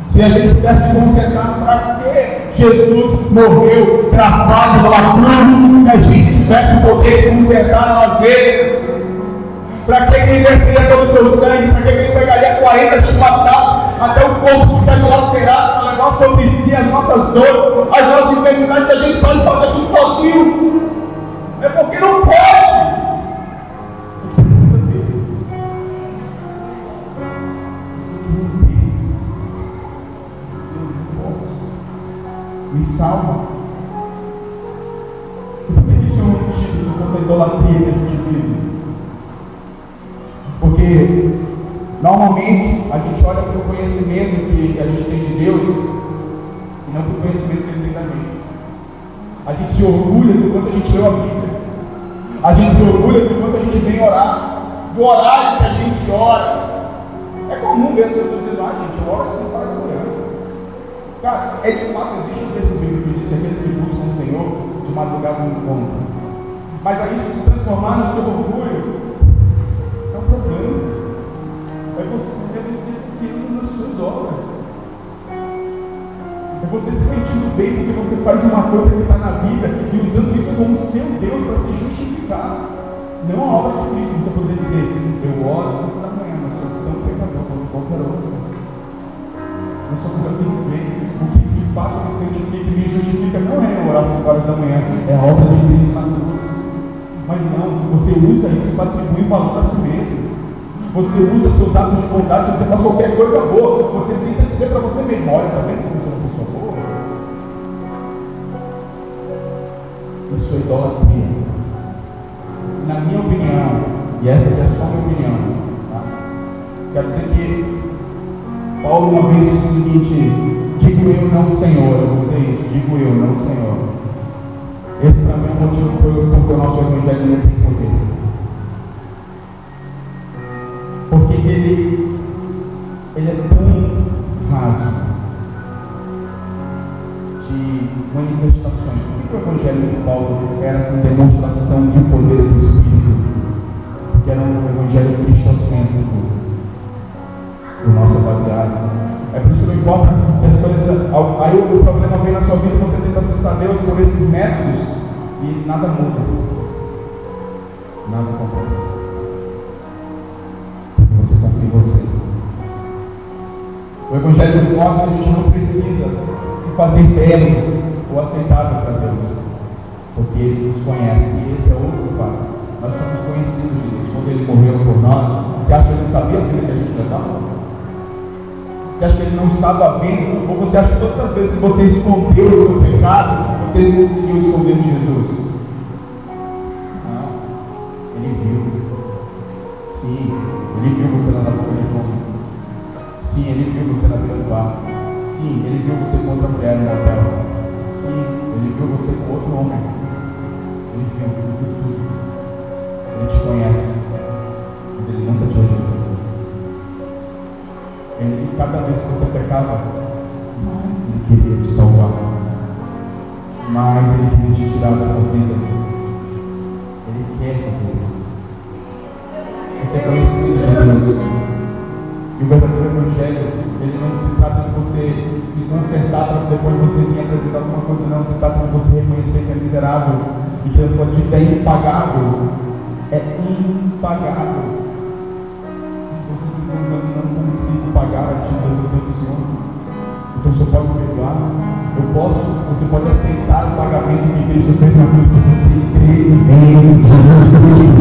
Se a gente pudesse se concentrar, para que Jesus morreu travado numa cruz? Se a gente tivesse o poder de consertar nós mesmos, para que ele verteria todo o seu sangue? Para que ele pegaria 40 chibatadas até o corpo ficar dilacerado para levar sobre si as nossas dores, as nossas enfermidades? Se a gente pode fazer tudo sozinho, é porque não pode. A gente precisa dele. Me salva. E por que isso é um antídoto contra a idolatria que a gente vive? Porque normalmente a gente olha para o conhecimento que a gente tem de Deus e não para o conhecimento que ele tem da gente. A gente se orgulha do quanto a gente leu a Bíblia. A gente se orgulha do quanto a gente vem orar, do horário que a gente ora. É comum ver as pessoas dizendo: gente, eu oro assim para orando. Cara, de fato, existe um texto bíblico que diz que aqueles que buscam o Senhor de madrugada não encontram. Mas aí, se transformar no seu orgulho, é um problema. É você firme nas suas obras. É você se sentindo bem porque você faz uma coisa que está na Bíblia e usando isso como seu Deus para se justificar. Não a obra de Cristo. Você poderia dizer: eu oro às 5 da manhã, mas sou tão pecador como qualquer outro. Eu sou tão bem. O que de fato me santifica e me justifica não é orar às 5 horas da manhã, é a obra de Cristo na cruz. Mas não, você usa isso para atribuir valor a si mesmo. Você usa seus atos de bondade quando você faz qualquer coisa boa. Você tenta dizer para você mesmo: olha, está vendo como eu sou uma pessoa boa? Isso é idolatria. Na minha opinião, e essa é só a minha opinião, tá? Quero dizer que Paulo uma vez disse o seguinte: digo eu, não o Senhor. Eu vou dizer isso: digo eu, não o Senhor. Esse também é o motivo porque o nosso evangelho não tem poder. Porque ele é tão raso de manifestações. Por que o evangelho de Paulo era com demonstração de poder do Espírito? Porque era um evangelho cristocêntrico. O nosso é baseado. É por isso que não importa as coisas. Aí o problema vem na sua vida, você tenta acessar Deus por esses métodos e nada muda. Nada acontece. Porque você confia em você. O Evangelho nos mostra que a gente não precisa se fazer belo ou aceitável para Deus, porque Ele nos conhece. E esse é outro fato. Nós somos conhecidos de Deus. Quando Ele morreu por nós, você acha que Ele não sabia aquilo que a gente levava? Você acha que Ele não estava vendo? Ou você acha que todas as vezes que você escondeu o seu pecado, você não conseguiu esconder de Jesus? Não. Ele viu. viu você na beira do bar. Sim, Ele viu você com outra mulher no hotel. Sim, Ele viu você com outro homem. Ele viu tudo. Ele te conhece, mas Ele nunca te rejeitou. Ele, cada vez que você pecava, mais Ele queria te salvar, mais Ele queria te tirar dessa vida. Ele quer fazer isso. Você é conhecido de Deus. E o verdadeiro Evangelho, ele não se trata de você se consertar para depois você vir apresentar alguma coisa, não. Se trata de você reconhecer que é miserável e que a tua dívida é impagável. É impagável. Você diz, Deus, eu não consigo pagar a dívida do Senhor. Então o Senhor pode me perdoar. Você pode aceitar o pagamento que Cristo fez na cruz para você e crer em Jesus Cristo.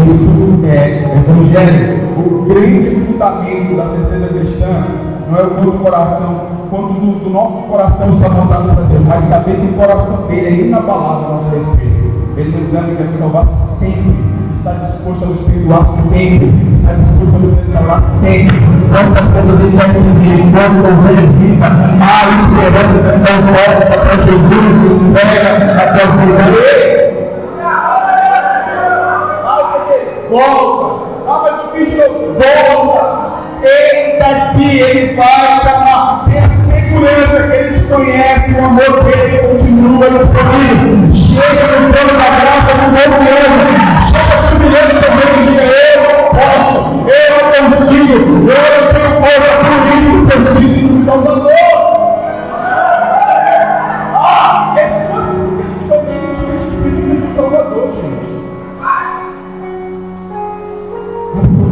Isso é Evangelho. O grande fundamento da certeza cristã não é o quanto do nosso coração está voltado para Deus, mas saber que o coração dele é inabalável a nosso respeito. Ele nos ama e quer nos salvar sempre, está disposto a nos perdoar sempre, está disposto a nos restaurar sempre. Quantas coisas a gente vai pedir, enquanto houver vida, a esperança não volta para Jesus, pega até o final. Volta! Mas eu fiz de novo. Volta! Ele está aqui, Ele vai te amar. Tenha segurança que Ele te conhece, o amor dele continua disponível. Chega no trono da graça com confiança. Chega se humilhando também e diga: eu posso, eu consigo, eu tenho força por isso, porque eu estive no Salvador. É só assim que a gente vai admitir que a gente precisa do Salvador, gente.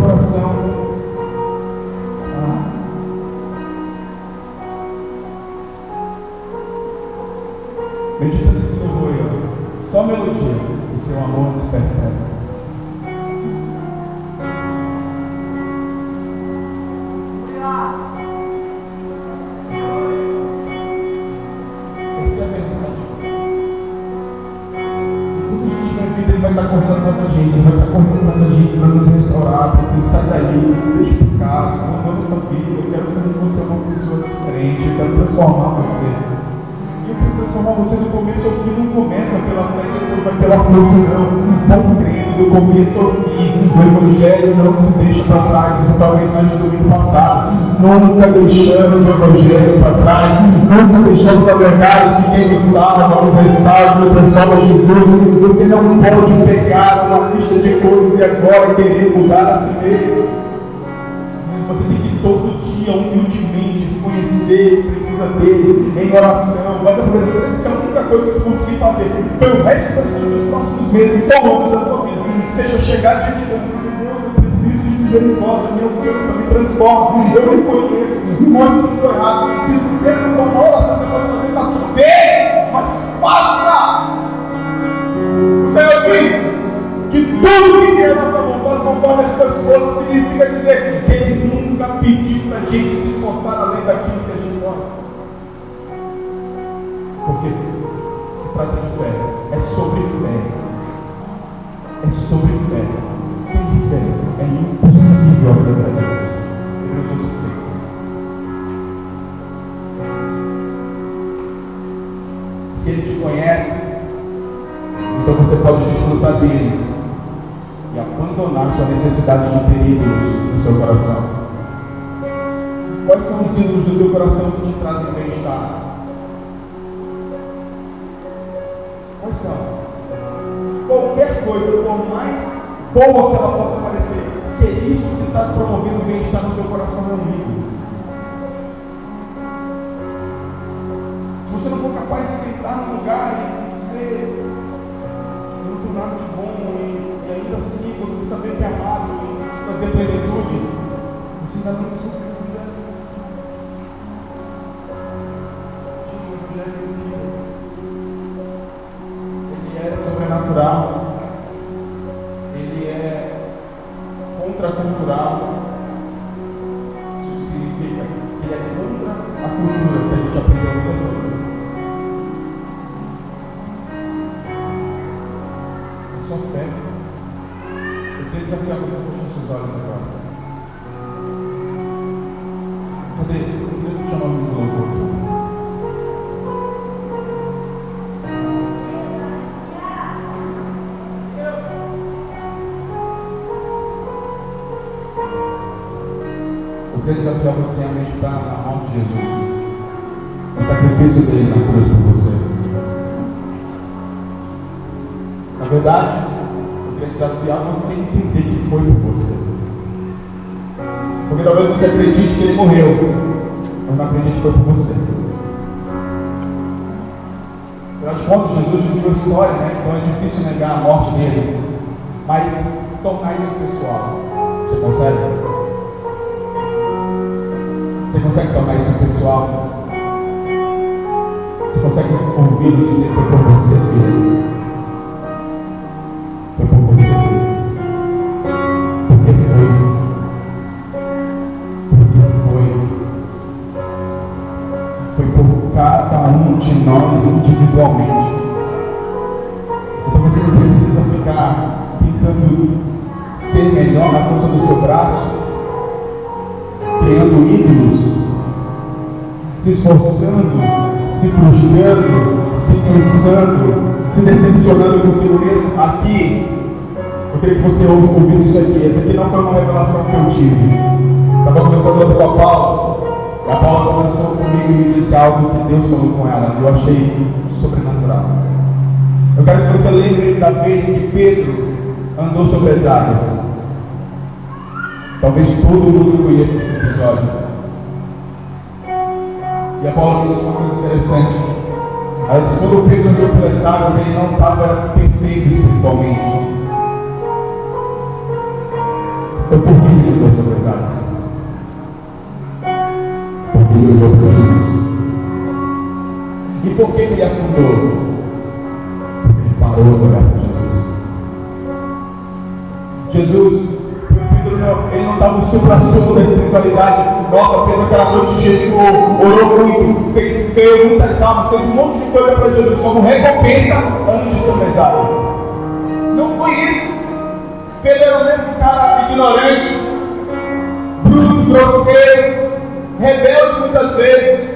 Coração. Medita nesse louvor aí, ó. Só melodia. O seu amor nos percebe. Essa é a verdade. Enquanto a gente estiver em vida, Ele vai estar correndo contra a gente. Ele vai estar correndo contra a gente para nos restaurar, para dizer: sai daí, deixa o pecado, não essa vida. Eu quero fazer de você uma pessoa diferente. Eu quero transformar você. Eu quero transformar você do começo ao fim. Não começa pela fé, depois vai pela força, não. Vamos crendo do começo ao fim. O Evangelho não se deixa para trás. Você estava pensando de domingo passado. Nunca deixamos o Evangelho para trás. Nunca deixamos a verdade que quem nos salva, nos restaura, nos transforma Jesus. Você não pode pegar uma lista de coisas e agora querer mudar a si mesmo. Você tem que todo dia, humildemente, reconhecer que precisa dele, em oração. Vai dar presença, isso é a única coisa que eu consegui fazer pelo resto dos próximos meses ou anos da tua vida. Seja chegar diante de Deus e dizer: Deus, eu preciso de misericórdia, minha alcança, me transforma, eu reconheço, me mostra tudo errado. Se você não for uma oração, você pode fazer, está tudo bem, mas faça! O Senhor diz que tudo que tem a nossa mão faz conforme as tuas forças, significa dizer que Ele nunca pediu para a gente se esforçar além daquilo que a gente pode. Porque se trata de fé, é sobre fé. É sobre fé. Sem fé é impossível agradar a Deus. Hebreus 6. Se Ele te conhece, então você pode desfrutar dele e abandonar sua necessidade de ter ídolos no seu coração. Quais são os ídolos do teu coração que te trazem bem-estar? Quais são? Qualquer coisa, por mais boa que ela possa parecer, se é isso que está promovendo bem-estar no teu coração, é um ídolo. Se você não for capaz de sentar no lugar e dizer: não tem nada de bom, e ainda assim você saber que é amado e fazer plenitude, você ainda não descobriu o Evangelho. Gente, o Evangelho ele é sobrenatural, ele é contracultural. Isso significa que ele é contra a cultura que a gente aprendeu no mundo. Só fé. Eu queria desafiar você a fechar seus olhos agora. Cadê? Deixa eu chamar o meu louvor. Eu quero desafiar você a meditar na mão de Jesus, o sacrifício dele na cruz por você. Na verdade, eu quero desafiar você a entender que foi por você. Porque talvez você acredite que ele morreu, mas não acredite que foi por você. Afinal de contas, Jesus viveu a história, né? Então é difícil negar a morte dele. Mas tornar isso pessoal, você consegue? Você consegue tornar isso pessoal? Você consegue ouvir dizer que foi por você, filho? Foi por você, filho. Porque foi. Foi por cada um de nós individualmente. Então você não precisa ficar tentando ser melhor na força do seu braço, criando ídolos, se esforçando, se frustrando, se cansando, se decepcionando consigo mesmo. Aqui, eu queria que você ouvisse isso aqui. Essa aqui não foi uma revelação que eu tive. Estava conversando com a Paula, e a Paula conversou comigo e me disse algo que Deus falou com ela, e eu achei sobrenatural. Eu quero que você lembre da vez que Pedro andou sobre as águas. Talvez todo mundo conheça esse episódio. E a Paula me disse uma coisa interessante. Ela disse que quando Pedro andou pelas águas, ele não estava perfeito espiritualmente. Foi por que ele andou sobre as águas? Porque ele olhou para Jesus. E por que ele afundou? Porque ele parou de olhar para Jesus. Jesus, ele não estava no supra-sumo da espiritualidade. Nossa, Pedro aquela noite jejuou, orou muito, fez muitas almas, fez um monte de coisa para Jesus como recompensa antes sobre as águas. Não foi isso. Pedro era o mesmo cara ignorante, bruto, grosseiro, rebelde muitas vezes.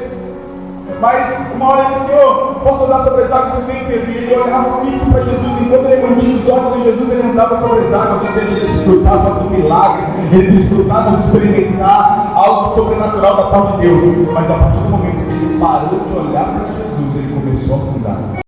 Mas uma hora ele disse: Senhor, posso andar sobre as águas? Isso veio Pedro. E ele olhava fixo para Jesus. Enquanto ele mantinha os olhos em Jesus, ele andava sobre as águas. Ou seja, ele desfrutava do milagre, ele desfrutava de experimentar algo sobrenatural da parte de Deus. Mas a partir do momento que ele parou de olhar